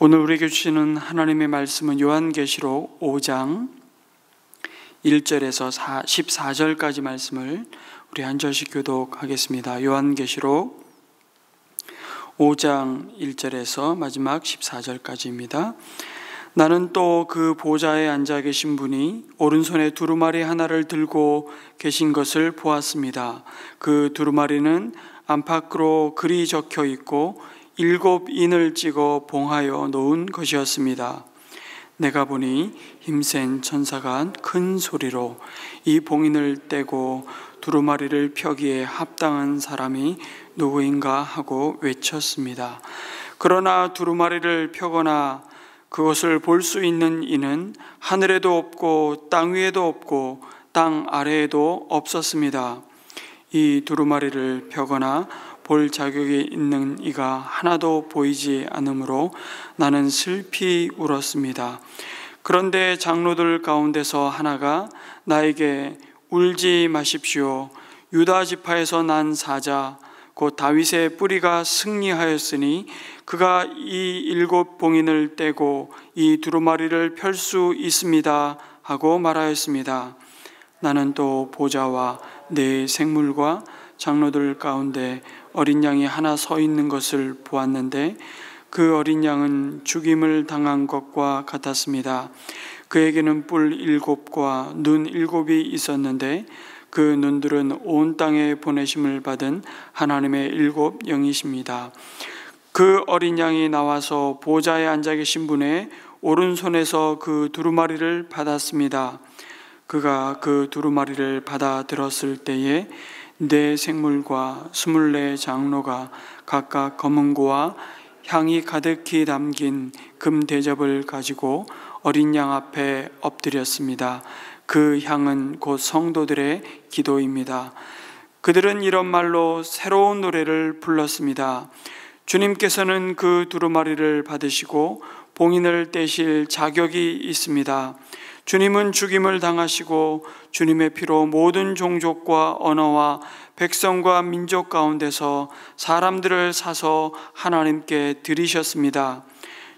오늘 우리에게 주시는 하나님의 말씀은 요한계시록 5장 1절에서 14절까지 말씀을 우리 한 절씩 교독하겠습니다. 요한계시록 5장 1절에서 마지막 14절까지입니다. 나는 또 그 보좌에 앉아 계신 분이 오른손에 두루마리 하나를 들고 계신 것을 보았습니다. 그 두루마리는 안팎으로 글이 적혀 있고 7 인을 찍어 봉하여 놓은 것이었습니다. 내가 보니 힘센 천사가 큰 소리로 이 봉인을 떼고 두루마리를 펴기에 합당한 사람이 누구인가 하고 외쳤습니다. 그러나 두루마리를 펴거나 그것을 볼 수 있는 이는 하늘에도 없고 땅 위에도 없고 땅 아래에도 없었습니다. 이 두루마리를 펴거나 볼 자격이 있는 이가 하나도 보이지 않으므로 나는 슬피 울었습니다. 그런데 장로들 가운데서 하나가 나에게 울지 마십시오. 유다 지파에서 난 사자 곧 다윗의 뿌리가 승리하였으니 그가 이 7 봉인을 떼고 이 두루마리를 펼 수 있습니다 하고 말하였습니다. 나는 또 보좌와 네 생물과 장로들 가운데 어린 양이 하나 서 있는 것을 보았는데 그 어린 양은 죽임을 당한 것과 같았습니다. 그에게는 뿔 7과 눈 7이 있었는데 그 눈들은 온 땅에 보내심을 받은 하나님의 7 영이십니다. 그 어린 양이 나와서 보좌에 앉아 계신 분의 오른손에서 그 두루마리를 받았습니다. 그가 그 두루마리를 받아 들었을 때에 네 생물과 24 장로가 각각 검은 고와 향이 가득히 담긴 금 대접을 가지고 어린 양 앞에 엎드렸습니다. 그 향은 곧 성도들의 기도입니다. 그들은 이런 말로 새로운 노래를 불렀습니다. 주님께서는 그 두루마리를 받으시고 봉인을 떼실 자격이 있습니다. 주님은 죽임을 당하시고 주님의 피로 모든 종족과 언어와 백성과 민족 가운데서 사람들을 사서 하나님께 드리셨습니다.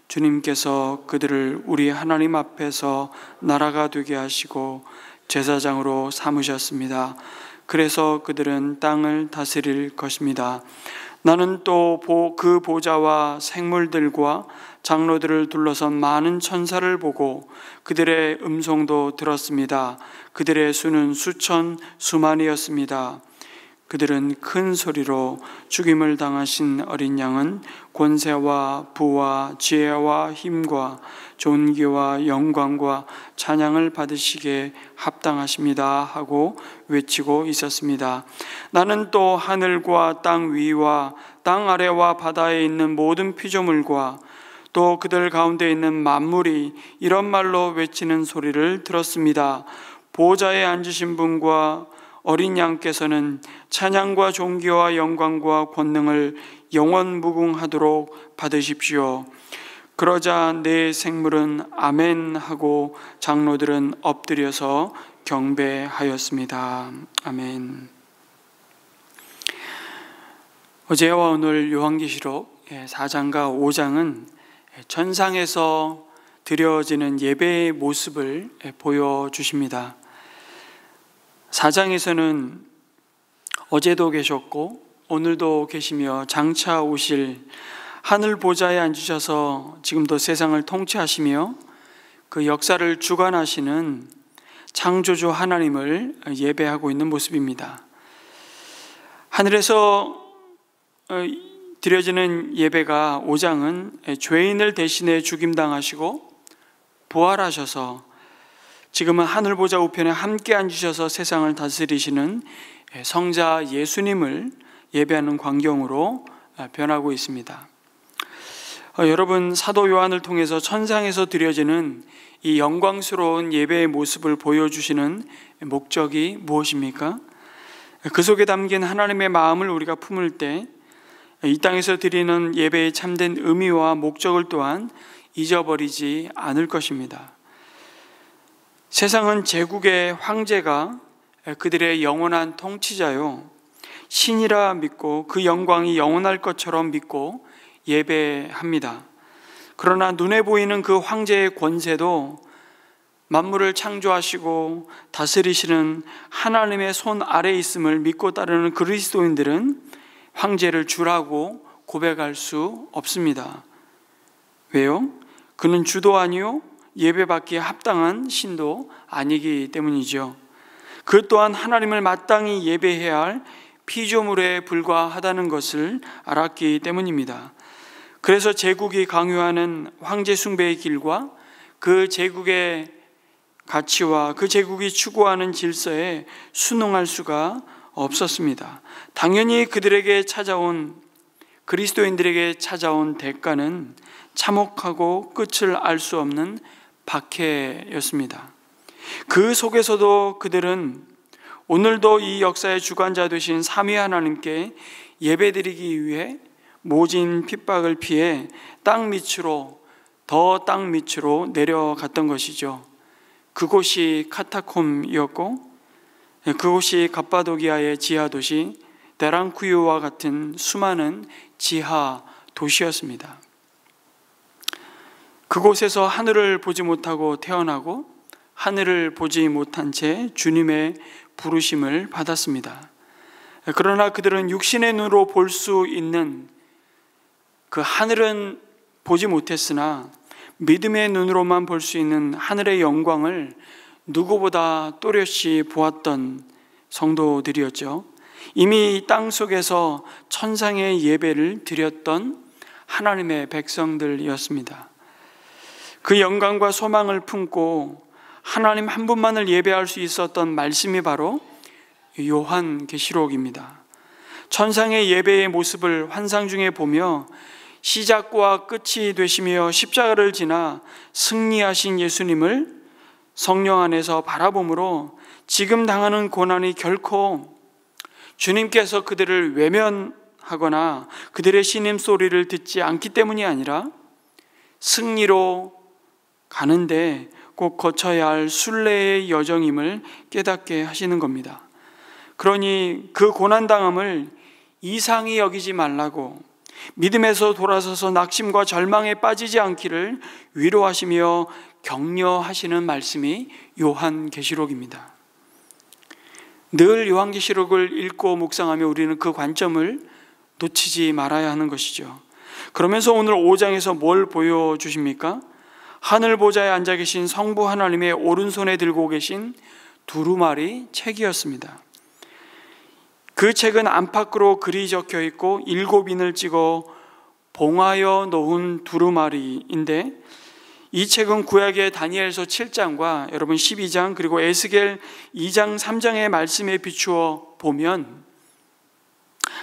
주님께서 그들을 우리 하나님 앞에서 나라가 되게 하시고 제사장으로 삼으셨습니다. 그래서 그들은 땅을 다스릴 것입니다. 나는 또 그 보좌와 생물들과 장로들을 둘러선 많은 천사를 보고 그들의 음성도 들었습니다. 그들의 수는 수천 수만이었습니다. 그들은 큰 소리로 죽임을 당하신 어린 양은 권세와 부와 지혜와 힘과 존귀와 영광과 찬양을 받으시기에 합당하십니다 하고 외치고 있었습니다. 나는 또 하늘과 땅 위와 땅 아래와 바다에 있는 모든 피조물과 또 그들 가운데 있는 만물이 이런 말로 외치는 소리를 들었습니다. 보좌에 앉으신 분과 어린 양께서는 찬양과 존귀와 영광과 권능을 영원 무궁하도록 받으십시오. 그러자 네 생물은 아멘 하고 장로들은 엎드려서 경배하였습니다. 아멘. 어제와 오늘 요한계시록 4장과 5장은 천상에서 드려지는 예배의 모습을 보여주십니다. 4장에서는 어제도 계셨고 오늘도 계시며 장차 오실 하늘 보좌에 앉으셔서 지금도 세상을 통치하시며 그 역사를 주관하시는 창조주 하나님을 예배하고 있는 모습입니다. 하늘에서 드려지는 예배가 5장은 죄인을 대신해 죽임당하시고 부활하셔서 지금은 하늘 보좌 우편에 함께 앉으셔서 세상을 다스리시는 성자 예수님을 예배하는 광경으로 변하고 있습니다. 여러분, 사도 요한을 통해서 천상에서 드려지는 이 영광스러운 예배의 모습을 보여주시는 목적이 무엇입니까? 그 속에 담긴 하나님의 마음을 우리가 품을 때 이 땅에서 드리는 예배의 참된 의미와 목적을 또한 잊어버리지 않을 것입니다. 세상은 제국의 황제가 그들의 영원한 통치자요 신이라 믿고 그 영광이 영원할 것처럼 믿고 예배합니다. 그러나 눈에 보이는 그 황제의 권세도 만물을 창조하시고 다스리시는 하나님의 손 아래에 있음을 믿고 따르는 그리스도인들은 황제를 주라고 고백할 수 없습니다. 왜요? 그는 주도 아니요 예배받기에 합당한 신도 아니기 때문이죠. 그 또한 하나님을 마땅히 예배해야 할 피조물에 불과하다는 것을 알았기 때문입니다. 그래서 제국이 강요하는 황제 숭배의 길과 그 제국의 가치와 그 제국이 추구하는 질서에 순응할 수가 없었습니다. 당연히 그리스도인들에게 찾아온 대가는 참혹하고 끝을 알 수 없는 박해였습니다. 그 속에서도 그들은 오늘도 이 역사의 주관자 되신 삼위 하나님께 예배드리기 위해 모진 핍박을 피해 땅 밑으로 내려갔던 것이죠. 그곳이 카타콤이었고 그곳이 갑바도기아의 지하도시 데랑쿠유와 같은 수많은 지하 도시였습니다. 그곳에서 하늘을 보지 못하고 태어나고 하늘을 보지 못한 채 주님의 부르심을 받았습니다. 그러나 그들은 육신의 눈으로 볼 수 있는 그 하늘은 보지 못했으나 믿음의 눈으로만 볼 수 있는 하늘의 영광을 누구보다 또렷이 보았던 성도들이었죠. 이미 땅 속에서 천상의 예배를 드렸던 하나님의 백성들이었습니다. 그 영광과 소망을 품고 하나님 한 분만을 예배할 수 있었던 말씀이 바로 요한계시록입니다. 천상의 예배의 모습을 환상 중에 보며 시작과 끝이 되시며 십자가를 지나 승리하신 예수님을 성령 안에서 바라보므로 지금 당하는 고난이 결코 주님께서 그들을 외면하거나 그들의 신음소리를 듣지 않기 때문이 아니라 승리로 가는데 꼭 거쳐야 할 순례의 여정임을 깨닫게 하시는 겁니다. 그러니 그 고난당함을 이상히 여기지 말라고 믿음에서 돌아서서 낙심과 절망에 빠지지 않기를 위로하시며 격려하시는 말씀이 요한계시록입니다. 늘 요한계시록을 읽고 묵상하며 우리는 그 관점을 놓치지 말아야 하는 것이죠. 그러면서 오늘 5장에서 뭘 보여주십니까? 하늘 보좌에 앉아 계신 성부 하나님의 오른손에 들고 계신 두루마리 책이었습니다. 그 책은 안팎으로 글이 적혀 있고 7인을 찍어 봉하여 놓은 두루마리인데, 이 책은 구약의 다니엘서 7장과 여러분 12장 그리고 에스겔 2장 3장의 말씀에 비추어 보면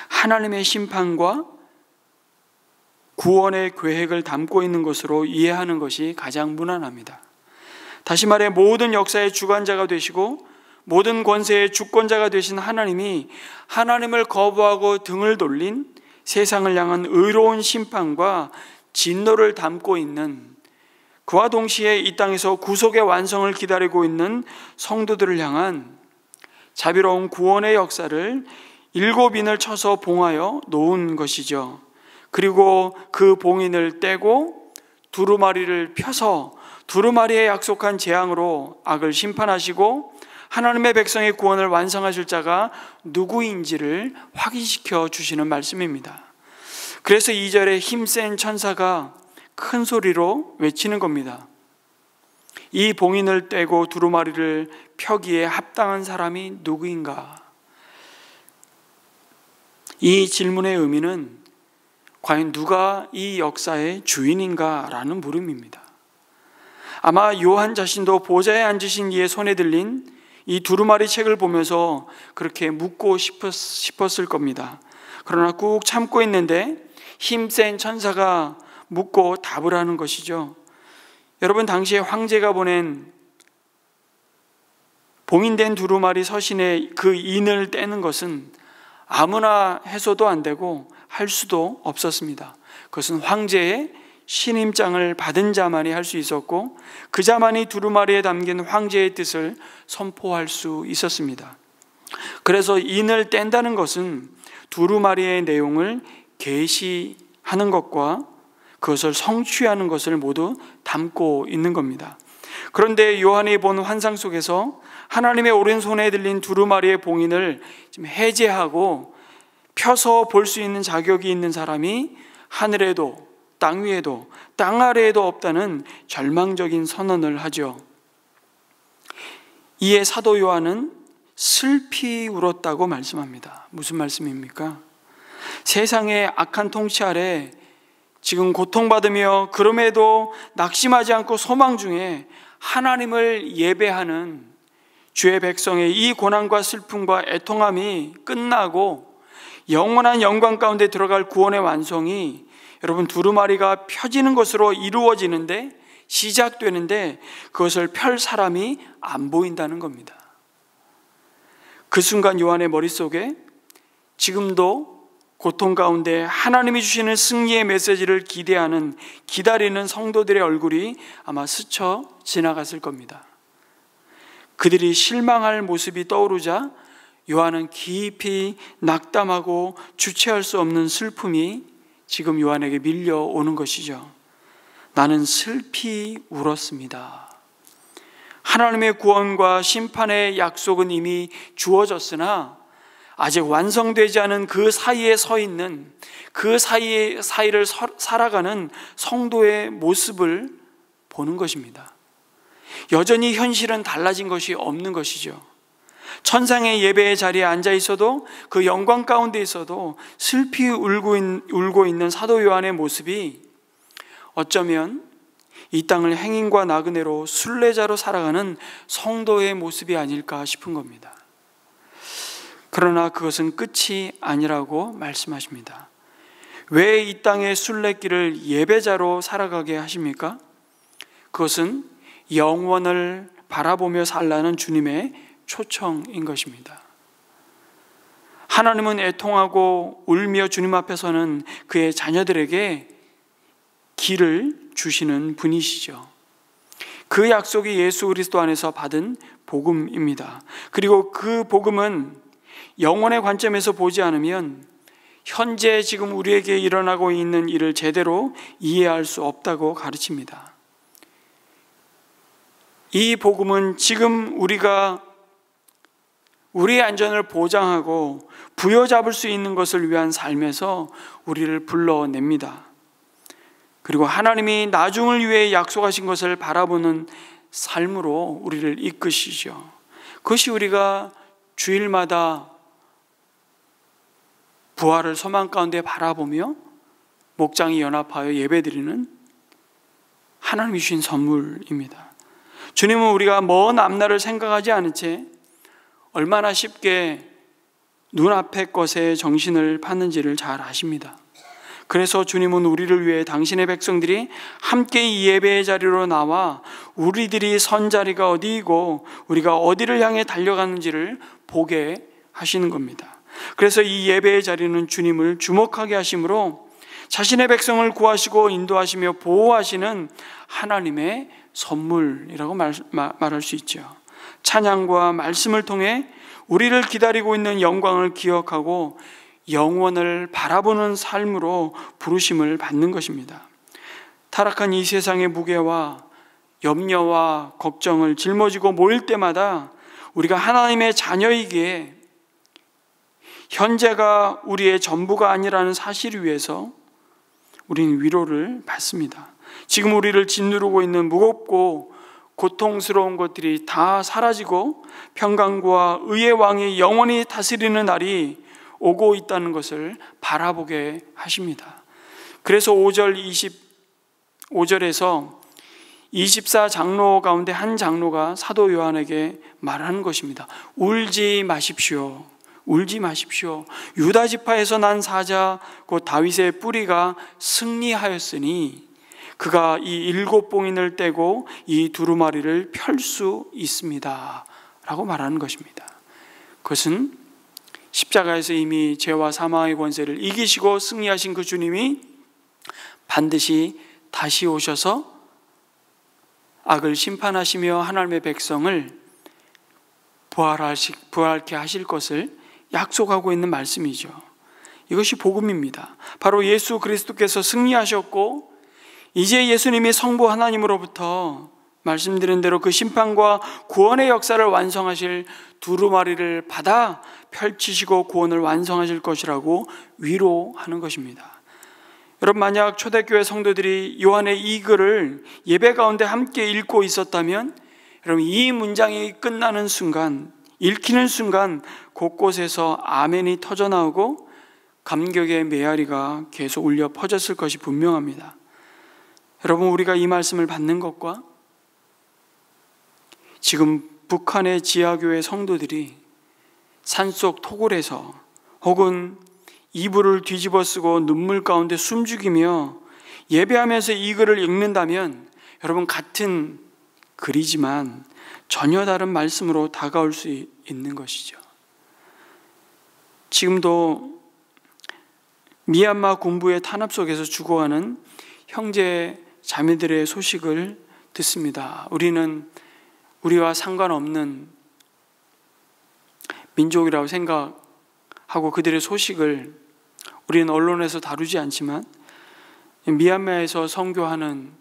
하나님의 심판과 구원의 계획을 담고 있는 것으로 이해하는 것이 가장 무난합니다. 다시 말해 모든 역사의 주관자가 되시고 모든 권세의 주권자가 되신 하나님이 하나님을 거부하고 등을 돌린 세상을 향한 의로운 심판과 진노를 담고 있는, 그와 동시에 이 땅에서 구속의 완성을 기다리고 있는 성도들을 향한 자비로운 구원의 역사를 7인을 쳐서 봉하여 놓은 것이죠. 그리고 그 봉인을 떼고 두루마리를 펴서 두루마리에 약속한 재앙으로 악을 심판하시고 하나님의 백성의 구원을 완성하실 자가 누구인지를 확인시켜 주시는 말씀입니다. 그래서 2절에 힘센 천사가 큰 소리로 외치는 겁니다. 이 봉인을 떼고 두루마리를 펴기에 합당한 사람이 누구인가? 이 질문의 의미는 과연 누가 이 역사의 주인인가라는 물음입니다. 아마 요한 자신도 보좌에 앉으신 이의 손에 들린 이 두루마리 책을 보면서 그렇게 묻고 싶었을 겁니다. 그러나 꾹 참고 있는데 힘센 천사가 묻고 답을 하는 것이죠. 여러분, 당시에 황제가 보낸 봉인된 두루마리 서신에 그 인을 떼는 것은 아무나 해서도 안 되고 할 수도 없었습니다. 그것은 황제의 신임장을 받은 자만이 할 수 있었고 그 자만이 두루마리에 담긴 황제의 뜻을 선포할 수 있었습니다. 그래서 인을 뗀다는 것은 두루마리의 내용을 계시하는 것과 그것을 성취하는 것을 모두 담고 있는 겁니다. 그런데 요한이 본 환상 속에서 하나님의 오른손에 들린 두루마리의 봉인을 지금 해제하고 펴서 볼 수 있는 자격이 있는 사람이 하늘에도 땅 위에도 땅 아래에도 없다는 절망적인 선언을 하죠. 이에 사도 요한은 슬피 울었다고 말씀합니다. 무슨 말씀입니까? 세상의 악한 통치 아래 지금 고통받으며 그럼에도 낙심하지 않고 소망 중에 하나님을 예배하는 주의 백성의 이 고난과 슬픔과 애통함이 끝나고 영원한 영광 가운데 들어갈 구원의 완성이 여러분 두루마리가 펴지는 것으로 이루어지는데 시작되는데 그것을 펼 사람이 안 보인다는 겁니다. 그 순간 요한의 머릿속에 지금도 고통 가운데 하나님이 주시는 승리의 메시지를 기다리는 성도들의 얼굴이 아마 스쳐 지나갔을 겁니다. 그들이 실망할 모습이 떠오르자 요한은 깊이 낙담하고 주체할 수 없는 슬픔이 지금 요한에게 밀려오는 것이죠. 나는 슬피 울었습니다. 하나님의 구원과 심판의 약속은 이미 주어졌으나 아직 완성되지 않은 그 사이에 서 있는 그 사이를 살아가는 성도의 모습을 보는 것입니다. 여전히 현실은 달라진 것이 없는 것이죠. 천상의 예배의 자리에 앉아 있어도 그 영광 가운데 있어도 슬피 울고 있는 사도 요한의 모습이 어쩌면 이 땅을 행인과 나그네로 순례자로 살아가는 성도의 모습이 아닐까 싶은 겁니다. 그러나 그것은 끝이 아니라고 말씀하십니다. 왜 이 땅의 순례길을 예배자로 살아가게 하십니까? 그것은 영원을 바라보며 살라는 주님의 초청인 것입니다. 하나님은 애통하고 울며 주님 앞에 서는 그의 자녀들에게 길을 주시는 분이시죠. 그 약속이 예수 그리스도 안에서 받은 복음입니다. 그리고 그 복음은 영혼의 관점에서 보지 않으면 현재 지금 우리에게 일어나고 있는 일을 제대로 이해할 수 없다고 가르칩니다. 이 복음은 지금 우리가 우리의 안전을 보장하고 부여잡을 수 있는 것을 위한 삶에서 우리를 불러냅니다. 그리고 하나님이 나중을 위해 약속하신 것을 바라보는 삶으로 우리를 이끄시죠. 그것이 우리가 주일마다 부활을 소망 가운데 바라보며 목장이 연합하여 예배드리는 하나님이 주신 선물입니다. 주님은 우리가 먼 앞날을 생각하지 않은 채 얼마나 쉽게 눈앞의 것에 정신을 파는지를 잘 아십니다. 그래서 주님은 우리를 위해 당신의 백성들이 함께 이 예배의 자리로 나와 우리들이 선 자리가 어디이고 우리가 어디를 향해 달려가는지를 보게 하시는 겁니다. 그래서 이 예배의 자리는 주님을 주목하게 하심으로 자신의 백성을 구하시고 인도하시며 보호하시는 하나님의 선물이라고 말할 수 있죠. 찬양과 말씀을 통해 우리를 기다리고 있는 영광을 기억하고 영원을 바라보는 삶으로 부르심을 받는 것입니다. 타락한 이 세상의 무게와 염려와 걱정을 짊어지고 모일 때마다 우리가 하나님의 자녀이기에 현재가 우리의 전부가 아니라는 사실을 위해서 우리는 위로를 받습니다. 지금 우리를 짓누르고 있는 무겁고 고통스러운 것들이 다 사라지고 평강과 의의 왕이 영원히 다스리는 날이 오고 있다는 것을 바라보게 하십니다. 그래서 5절 25절에서 24장로 가운데 한 장로가 사도 요한에게 말하는 것입니다. 울지 마십시오. 울지 마십시오. 유다 지파에서 난 사자 곧 다윗의 뿌리가 승리하였으니 그가 이 7봉인을 떼고 이 두루마리를 펼 수 있습니다 라고 말하는 것입니다. 그것은 십자가에서 이미 죄와 사망의 권세를 이기시고 승리하신 그 주님이 반드시 다시 오셔서 악을 심판하시며 하나님의 백성을 부활케 하실 것을 약속하고 있는 말씀이죠. 이것이 복음입니다. 바로 예수 그리스도께서 승리하셨고 이제 예수님이 성부 하나님으로부터 말씀드린 대로 그 심판과 구원의 역사를 완성하실 두루마리를 받아 펼치시고 구원을 완성하실 것이라고 위로하는 것입니다. 여러분, 만약 초대교회 성도들이 요한의 이 글을 예배 가운데 함께 읽고 있었다면 여러분, 이 문장이 끝나는 순간, 읽히는 순간 곳곳에서 아멘이 터져나오고 감격의 메아리가 계속 울려 퍼졌을 것이 분명합니다. 여러분, 우리가 이 말씀을 받는 것과 지금 북한의 지하교회 성도들이 산속 토굴에서 혹은 이불을 뒤집어 쓰고 눈물 가운데 숨죽이며 예배하면서 이 글을 읽는다면 여러분, 같은 글이지만 전혀 다른 말씀으로 다가올 수 있는 것이죠. 지금도 미얀마 군부의 탄압 속에서 죽어가는 형제 자매들의 소식을 듣습니다. 우리는 우리와 상관없는 민족이라고 생각하고 그들의 소식을 우리는 언론에서 다루지 않지만 미얀마에서 선교하는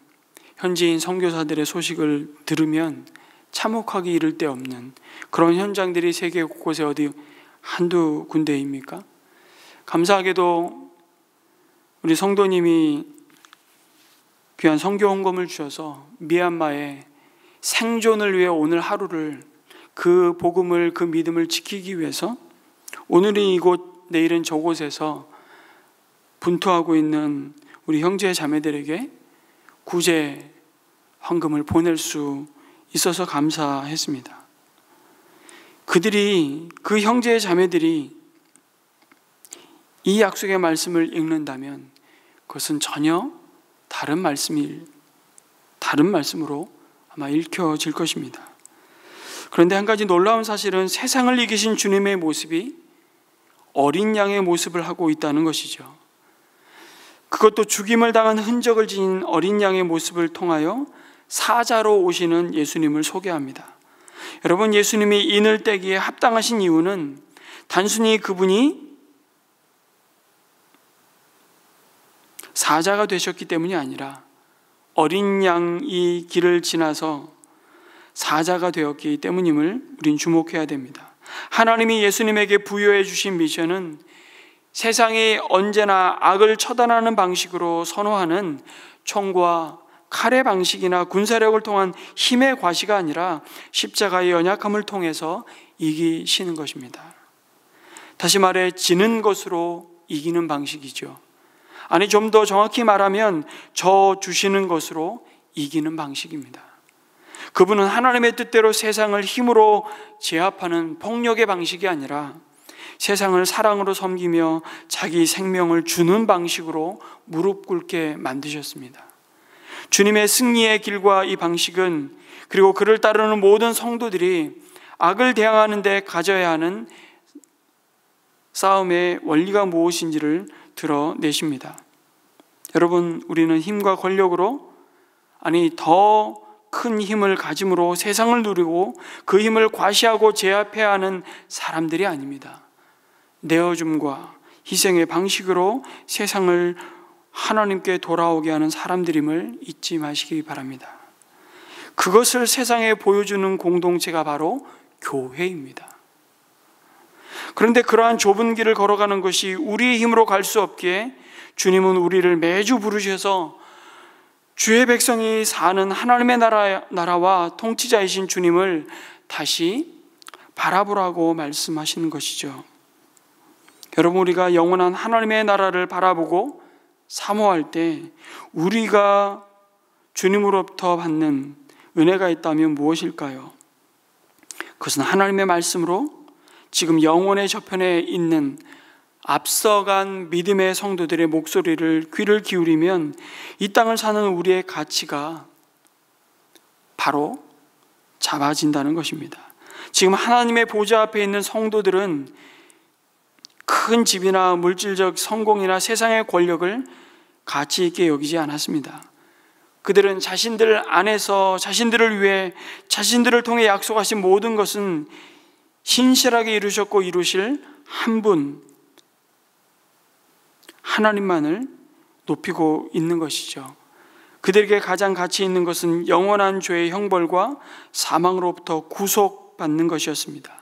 현지인 선교사들의 소식을 들으면 참혹하기 이를 데 없는 그런 현장들이 세계 곳곳에 어디 한두 군데입니까? 감사하게도 우리 성도님이 귀한 선교 헌금을 주셔서 미얀마의 생존을 위해 오늘 하루를 그 복음을, 그 믿음을 지키기 위해서 오늘은 이곳, 내일은 저곳에서 분투하고 있는 우리 형제 자매들에게 구제 헌금을 보낼 수 있어서 감사했습니다. 그 형제 자매들이 이 약속의 말씀을 읽는다면 그것은 전혀 다른 말씀으로 아마 읽혀질 것입니다. 그런데 한 가지 놀라운 사실은 세상을 이기신 주님의 모습이 어린 양의 모습을 하고 있다는 것이죠. 그것도 죽임을 당한 흔적을 지닌 어린 양의 모습을 통하여 사자로 오시는 예수님을 소개합니다. 여러분, 예수님이 인을 떼기에 합당하신 이유는 단순히 그분이 사자가 되셨기 때문이 아니라 어린 양이 길을 지나서 사자가 되었기 때문임을 우린 주목해야 됩니다. 하나님이 예수님에게 부여해 주신 미션은 세상이 언제나 악을 처단하는 방식으로 선호하는 총과 칼의 방식이나 군사력을 통한 힘의 과시가 아니라 십자가의 연약함을 통해서 이기시는 것입니다. 다시 말해 지는 것으로 이기는 방식이죠. 아니, 좀 더 정확히 말하면 저 주시는 것으로 이기는 방식입니다. 그분은 하나님의 뜻대로 세상을 힘으로 제압하는 폭력의 방식이 아니라 세상을 사랑으로 섬기며 자기 생명을 주는 방식으로 무릎 꿇게 만드셨습니다. 주님의 승리의 길과 이 방식은, 그리고 그를 따르는 모든 성도들이 악을 대항하는 데 가져야 하는 싸움의 원리가 무엇인지를 드러내십니다. 여러분, 우리는 힘과 권력으로, 더 큰 힘을 가짐으로 세상을 누리고 그 힘을 과시하고 제압해야 하는 사람들이 아닙니다. 내어줌과 희생의 방식으로 세상을 하나님께 돌아오게 하는 사람들임을 잊지 마시기 바랍니다. 그것을 세상에 보여주는 공동체가 바로 교회입니다. 그런데 그러한 좁은 길을 걸어가는 것이 우리의 힘으로 갈 수 없기에 주님은 우리를 매주 부르셔서 주의 백성이 사는 하나님의 나라와 통치자이신 주님을 다시 바라보라고 말씀하시는 것이죠. 여러분, 우리가 영원한 하나님의 나라를 바라보고 사모할 때 우리가 주님으로부터 받는 은혜가 있다면 무엇일까요? 그것은 하나님의 말씀으로 지금 영혼의 저편에 있는 앞서간 믿음의 성도들의 목소리를 귀를 기울이면 이 땅을 사는 우리의 가치가 바로 잡아진다는 것입니다. 지금 하나님의 보좌 앞에 있는 성도들은 큰 집이나 물질적 성공이나 세상의 권력을 가치 있게 여기지 않았습니다. 그들은 자신들 안에서 자신들을 위해 자신들을 통해 약속하신 모든 것은 신실하게 이루셨고 이루실 한 분 하나님만을 높이고 있는 것이죠. 그들에게 가장 가치 있는 것은 영원한 죄의 형벌과 사망으로부터 구속받는 것이었습니다.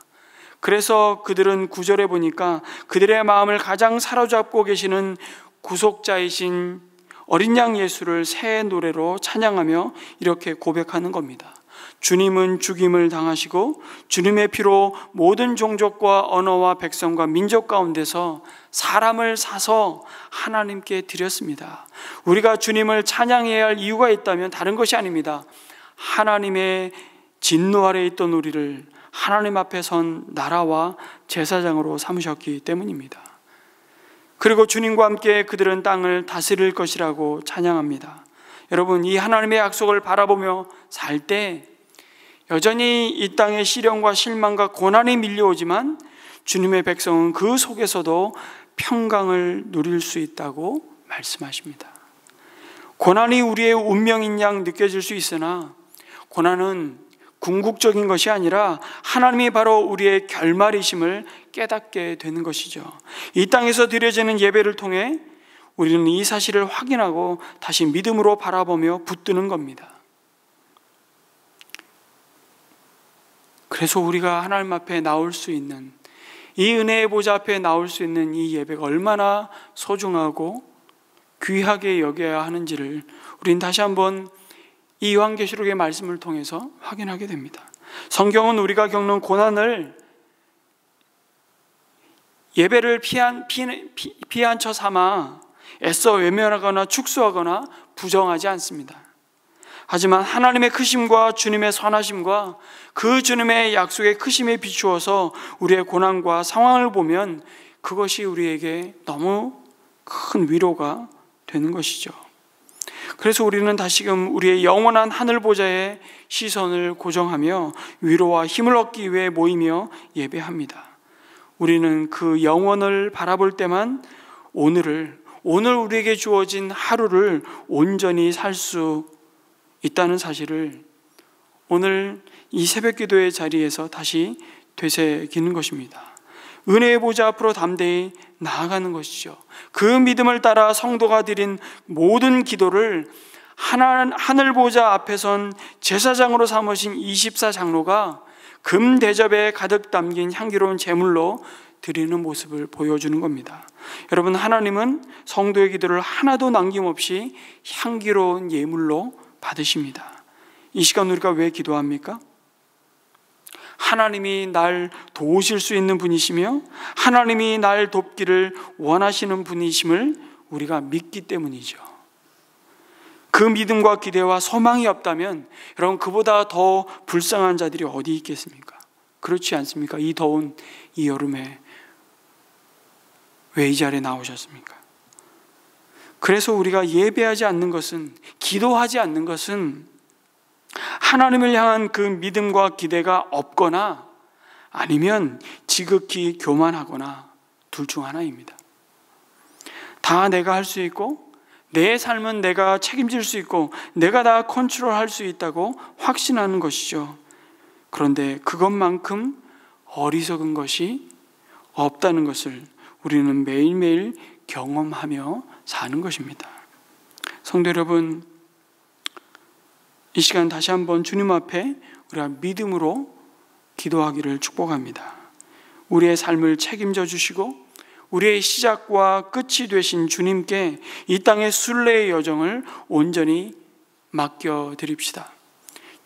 그래서 그들은 9절에 보니까 그들의 마음을 가장 사로잡고 계시는 구속자이신 어린 양 예수를 새 노래로 찬양하며 이렇게 고백하는 겁니다. 주님은 죽임을 당하시고 주님의 피로 모든 종족과 언어와 백성과 민족 가운데서 사람을 사서 하나님께 드렸습니다. 우리가 주님을 찬양해야 할 이유가 있다면 다른 것이 아닙니다. 하나님의 진노 아래에 있던 우리를 하나님 앞에 선 나라와 제사장으로 삼으셨기 때문입니다. 그리고 주님과 함께 그들은 땅을 다스릴 것이라고 찬양합니다. 여러분, 이 하나님의 약속을 바라보며 살 때 여전히 이 땅에 시련과 실망과 고난이 밀려오지만 주님의 백성은 그 속에서도 평강을 누릴 수 있다고 말씀하십니다. 고난이 우리의 운명인 양 느껴질 수 있으나 고난은 궁극적인 것이 아니라 하나님이 바로 우리의 결말이심을 깨닫게 되는 것이죠. 이 땅에서 드려지는 예배를 통해 우리는 이 사실을 확인하고 다시 믿음으로 바라보며 붙드는 겁니다. 그래서 우리가 하나님 앞에 나올 수 있는, 이 은혜의 보좌 앞에 나올 수 있는 이 예배가 얼마나 소중하고 귀하게 여겨야 하는지를 우리는 다시 한번 이 요한계시록의 말씀을 통해서 확인하게 됩니다. 성경은 우리가 겪는 고난을 예배를 피한 처 삼아 애써 외면하거나 축소하거나 부정하지 않습니다. 하지만 하나님의 크심과 주님의 선하심과 그 주님의 약속의 크심에 비추어서 우리의 고난과 상황을 보면 그것이 우리에게 너무 큰 위로가 되는 것이죠. 그래서 우리는 다시금 우리의 영원한 하늘 보좌에 시선을 고정하며 위로와 힘을 얻기 위해 모이며 예배합니다. 우리는 그 영원을 바라볼 때만 오늘 우리에게 주어진 하루를 온전히 살 수 있다는 사실을 오늘 이 새벽 기도의 자리에서 다시 되새기는 것입니다. 은혜의 보좌 앞으로 담대히 나아가는 것이죠. 그 믿음을 따라 성도가 드린 모든 기도를 하늘 보좌 앞에 선 제사장으로 삼으신 24장로가 금 대접에 가득 담긴 향기로운 제물로 드리는 모습을 보여주는 겁니다. 여러분, 하나님은 성도의 기도를 하나도 남김없이 향기로운 예물로 받으십니다. 이 시간 우리가 왜 기도합니까? 하나님이 날 도우실 수 있는 분이시며 하나님이 날 돕기를 원하시는 분이심을 우리가 믿기 때문이죠. 그 믿음과 기대와 소망이 없다면 여러분, 그보다 더 불쌍한 자들이 어디 있겠습니까? 그렇지 않습니까? 이 더운 이 여름에 왜 이 자리에 나오셨습니까? 그래서 우리가 예배하지 않는 것은, 기도하지 않는 것은 하나님을 향한 그 믿음과 기대가 없거나 아니면 지극히 교만하거나 둘 중 하나입니다. 다 내가 할 수 있고 내 삶은 내가 책임질 수 있고 내가 다 컨트롤할 수 있다고 확신하는 것이죠. 그런데 그것만큼 어리석은 것이 없다는 것을 우리는 매일매일 경험하며 사는 것입니다. 성도 여러분, 이 시간 다시 한번 주님 앞에 우리가 믿음으로 기도하기를 축복합니다. 우리의 삶을 책임져 주시고 우리의 시작과 끝이 되신 주님께 이 땅의 순례의 여정을 온전히 맡겨드립시다.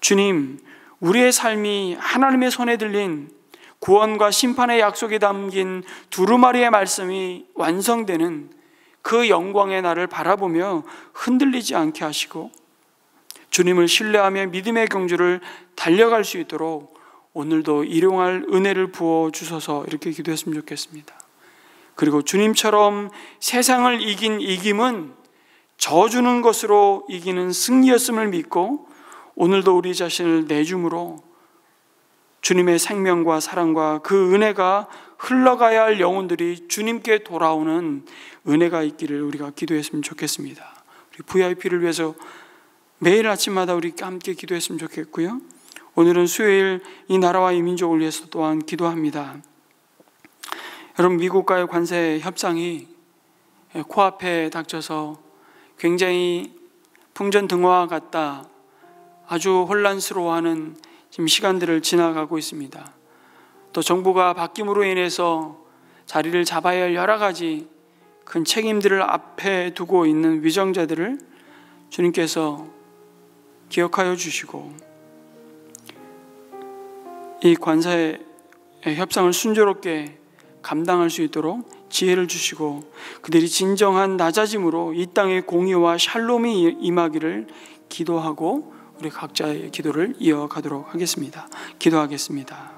주님, 우리의 삶이 하나님의 손에 들린 구원과 심판의 약속이 담긴 두루마리의 말씀이 완성되는 그 영광의 날을 바라보며 흔들리지 않게 하시고 주님을 신뢰하며 믿음의 경주를 달려갈 수 있도록 오늘도 일용할 은혜를 부어 주셔서 이렇게 기도했으면 좋겠습니다. 그리고 주님처럼 세상을 이긴 이김은 져주는 것으로 이기는 승리였음을 믿고 오늘도 우리 자신을 내줌으로 주님의 생명과 사랑과 그 은혜가 흘러가야 할 영혼들이 주님께 돌아오는 은혜가 있기를 우리가 기도했으면 좋겠습니다. 우리 VIP를 위해서 매일 아침마다 우리 함께 기도했으면 좋겠고요. 오늘은 수요일 이 나라와 이 민족을 위해서 또한 기도합니다. 여러분, 미국과의 관세 협상이 코앞에 닥쳐서 굉장히 풍전등화와 같다 아주 혼란스러워하는 지금 시간들을 지나가고 있습니다. 또 정부가 바뀜으로 인해서 자리를 잡아야 할 여러 가지 큰 책임들을 앞에 두고 있는 위정자들을 주님께서 기억하여 주시고 이 관사의 협상을 순조롭게 감당할 수 있도록 지혜를 주시고 그들이 진정한 낮아짐으로 이 땅의 공의와 샬롬이 임하기를 기도하고 우리 각자의 기도를 이어가도록 하겠습니다. 기도하겠습니다.